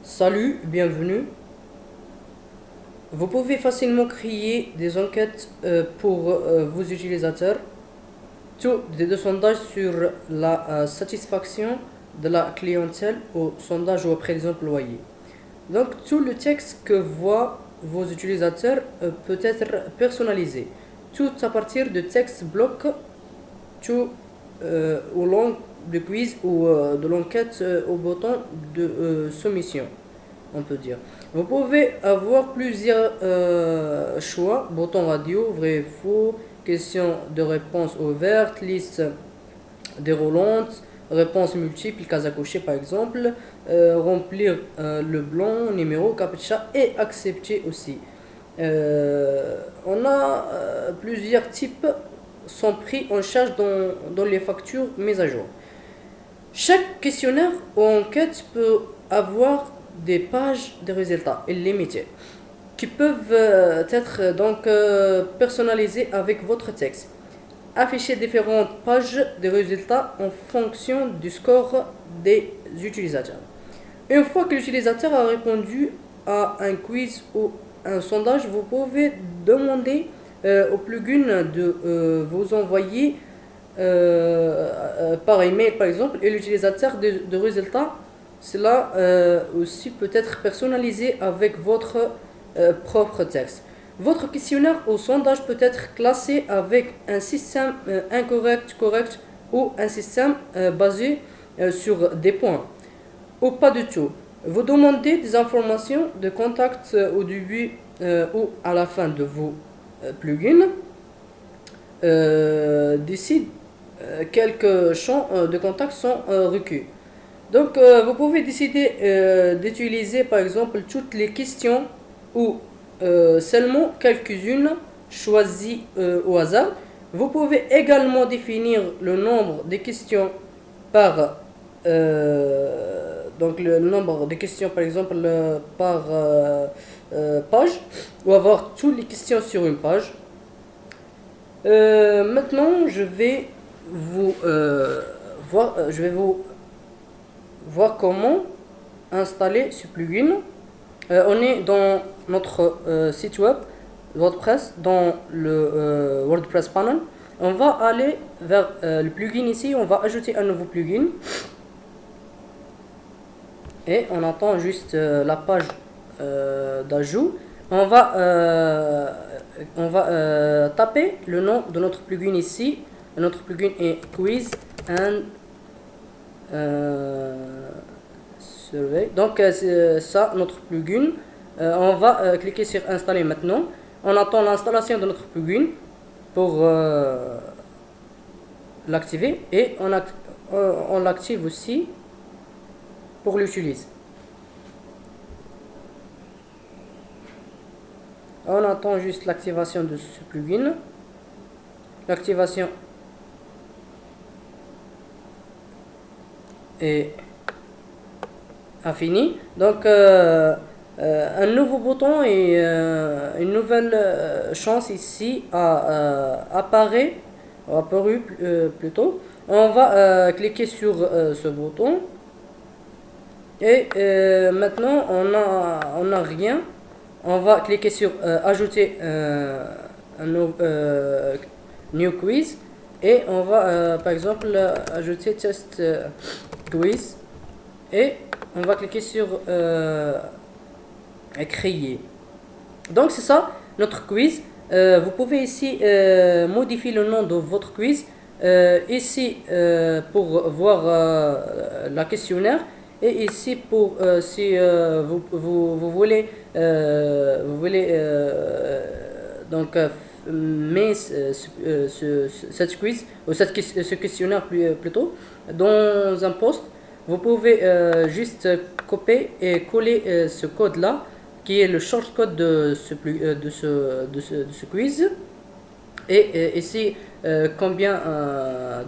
Salut, bienvenue. Vous pouvez facilement créer des enquêtes pour vos utilisateurs, tout des sondages sur la satisfaction de la clientèle au sondage auprès des employés. Donc tout le texte que voient vos utilisateurs peut être personnalisé, tout à partir de texte bloc, tout au long du quiz ou de l'enquête au bouton de soumission, on peut dire. Vous pouvez avoir plusieurs choix, bouton radio, vrai, faux, question de réponse ouverte, liste déroulante, réponse multiple, case à cocher par exemple, remplir le blanc, numéro, captcha et accepter aussi. On a plusieurs types sont pris en charge dans les factures mises à jour. Chaque questionnaire ou enquête peut avoir des pages de résultats illimitées qui peuvent être donc personnalisées avec votre texte. Afficher différentes pages de résultats en fonction du score des utilisateurs. Une fois que l'utilisateur a répondu à un quiz ou un sondage, vous pouvez demander au plugin de vous envoyer par email par exemple et l'utilisateur de résultats. Cela aussi peut être personnalisé avec votre propre texte. Votre questionnaire ou sondage peut être classé avec un système incorrect, correct ou un système basé sur des points ou pas du tout. Vous demandez des informations de contact au début ou à la fin de vos plugins. D'ici quelques champs de contact sont requis. Donc vous pouvez décider d'utiliser par exemple toutes les questions ou seulement quelques-unes choisies au hasard. Vous pouvez également définir le nombre de questions par donc le nombre de questions par exemple par page ou avoir toutes les questions sur une page. Maintenant, je vais vous voir comment installer ce plugin. On est dans notre site web WordPress, dans le WordPress panel. On va aller vers le plugin ici. On va ajouter un nouveau plugin. Et on attend juste la page d'ajout. On va taper le nom de notre plugin ici. Notre plugin est Quiz and Survey. Donc c'est ça notre plugin. On va cliquer sur installer maintenant. On attend l'installation de notre plugin pour l'activer et on l'active aussi pour l'utiliser. On attend juste l'activation de ce plugin. L'activation a fini. Donc un nouveau bouton et une nouvelle chance ici a apparu plutôt. On va cliquer sur ce bouton et maintenant on a rien. On va cliquer sur ajouter un new quiz et on va par exemple ajouter test quiz et on va cliquer sur créer. Donc c'est ça notre quiz. Vous pouvez ici modifier le nom de votre quiz ici pour voir la questionnaire et ici pour si vous voulez donc mais cette quiz ou ce questionnaire plutôt dans un post. Vous pouvez juste copier et coller ce code là qui est le shortcode de ce quiz et ici combien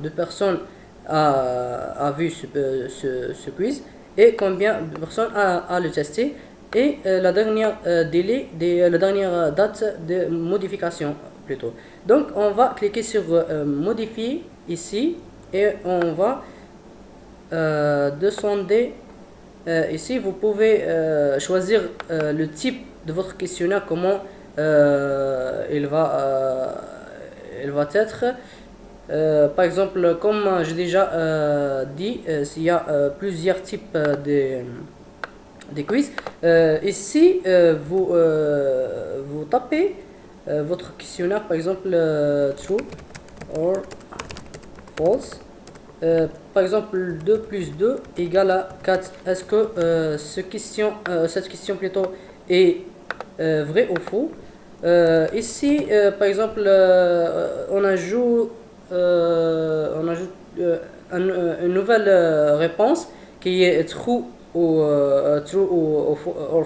de personnes a vu ce quiz et combien de personnes a le testé et la dernière la dernière date de modification plutôt. Donc on va cliquer sur modifier ici et on va descendre ici vous pouvez choisir le type de votre questionnaire, comment il va être. Par exemple, comme j'ai déjà dit, s'il y a plusieurs types des quiz. Ici, vous tapez votre questionnaire, par exemple, true or false. Par exemple, 2 plus 2 égale à 4. Est-ce que cette question plutôt est vraie ou faux? Ici, par exemple, on ajoute une nouvelle réponse qui est true ou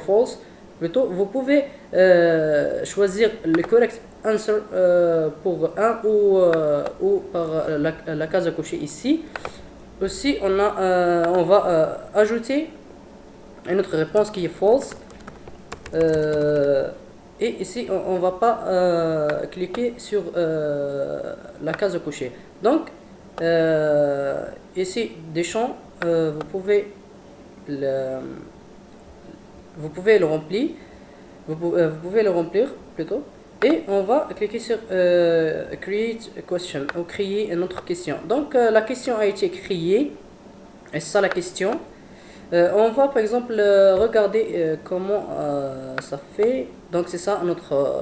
false. Plutôt, vous pouvez choisir le correct answer pour un ou par la case à cocher ici. Aussi, on va ajouter une autre réponse qui est false. Et ici, on ne va pas cliquer sur la case à cocher. Donc, ici, des champs, le, vous pouvez le remplir. Vous pouvez le remplir plutôt. Et on va cliquer sur Create a question ou créer une autre question. Donc, la question a été créée. Et c'est ça la question. On va par exemple regarder comment ça fait. Donc c'est ça notre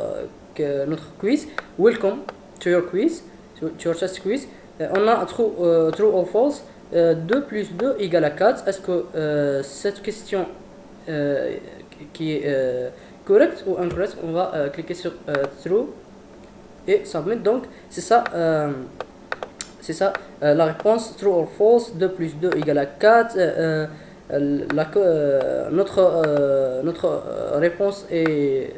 quiz. Welcome to your quiz, to your test quiz. On a true or false. 2 plus 2 égale à 4. Est-ce que cette question qui est correcte ou incorrecte? On va cliquer sur true et submit. Donc c'est ça. La réponse true or false. 2 plus 2 égale à 4. Notre réponse est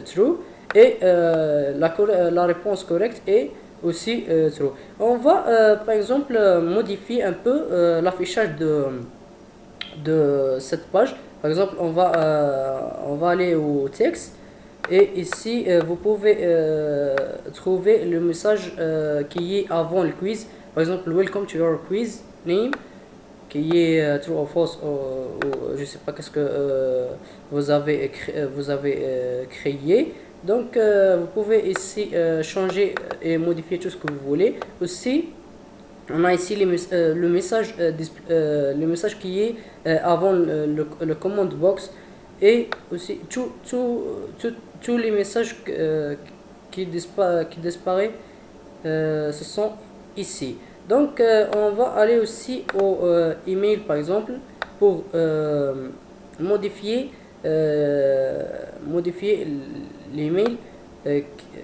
true et la réponse correcte est aussi true. On va par exemple modifier un peu l'affichage de cette page. Par exemple, on va aller au texte et ici vous pouvez trouver le message qui est avant le quiz. Par exemple, welcome to your quiz name, qui est true or false, ou je sais pas qu'est-ce que vous avez créé. Donc vous pouvez ici changer et modifier tout ce que vous voulez. Aussi, on a ici le message qui est avant le command box, et aussi tous les messages qui disparaissent ce sont ici. Donc on va aller aussi au email par exemple pour modifier l'email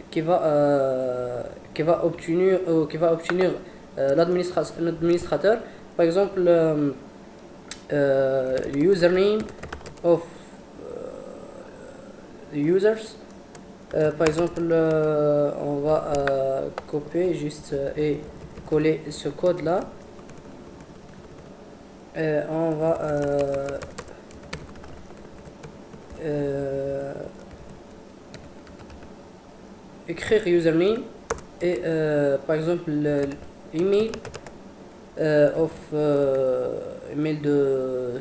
qui va obtenir l'administrateur. Par exemple, username of users. Par exemple, on va copier juste et coller ce code là. On va écrire username et par exemple l'email email de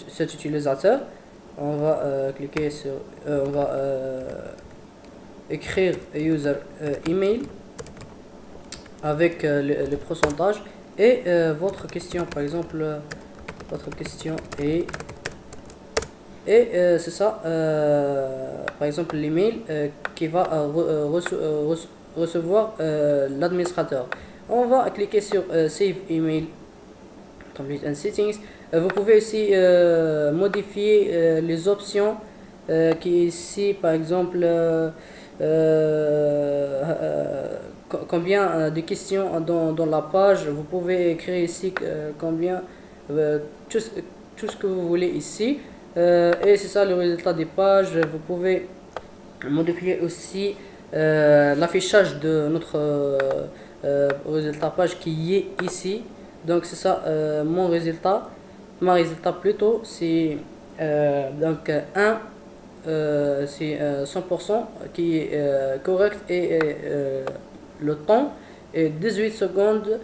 cet utilisateur. On va cliquer sur on va écrire user email avec le pourcentage et votre question. Par exemple, votre question est c'est ça, par exemple l'email qui va recevoir l'administrateur. On va cliquer sur Save Email Complete and Settings. Vous pouvez aussi modifier les options qui ici, par exemple combien de questions dans la page. Vous pouvez écrire ici combien, tout ce que vous voulez ici. Et c'est ça le résultat des pages. Vous pouvez modifier aussi l'affichage de notre résultat page qui est ici. Donc c'est ça ma résultat plutôt, c'est donc 1 c'est 100% qui est correct, et le temps est 18 secondes.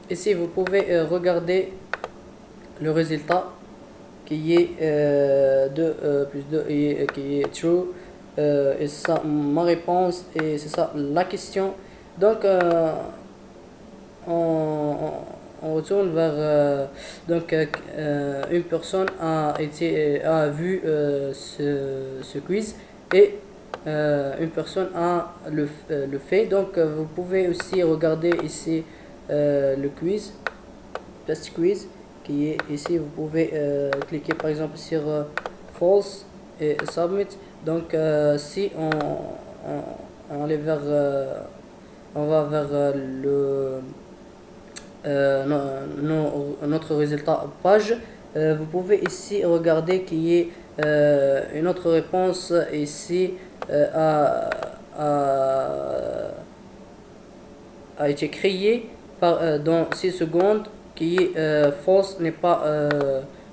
Ici vous pouvez regarder le résultat qui est 2 plus 2 qui est true. Et c'est ça ma réponse et c'est ça la question. Donc on retourne vers une personne a vu ce quiz et une personne a le fait. Donc vous pouvez aussi regarder ici le quiz, test quiz qui est ici. Vous pouvez cliquer par exemple sur false et submit. Donc si on allait vers on va vers notre résultat page. Vous pouvez ici regarder qu'il y ait une autre réponse ici a été créée dans 6 secondes qui est false, n'est pas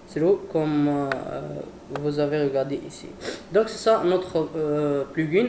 zéro comme vous avez regardé ici. Donc c'est ça notre plugin.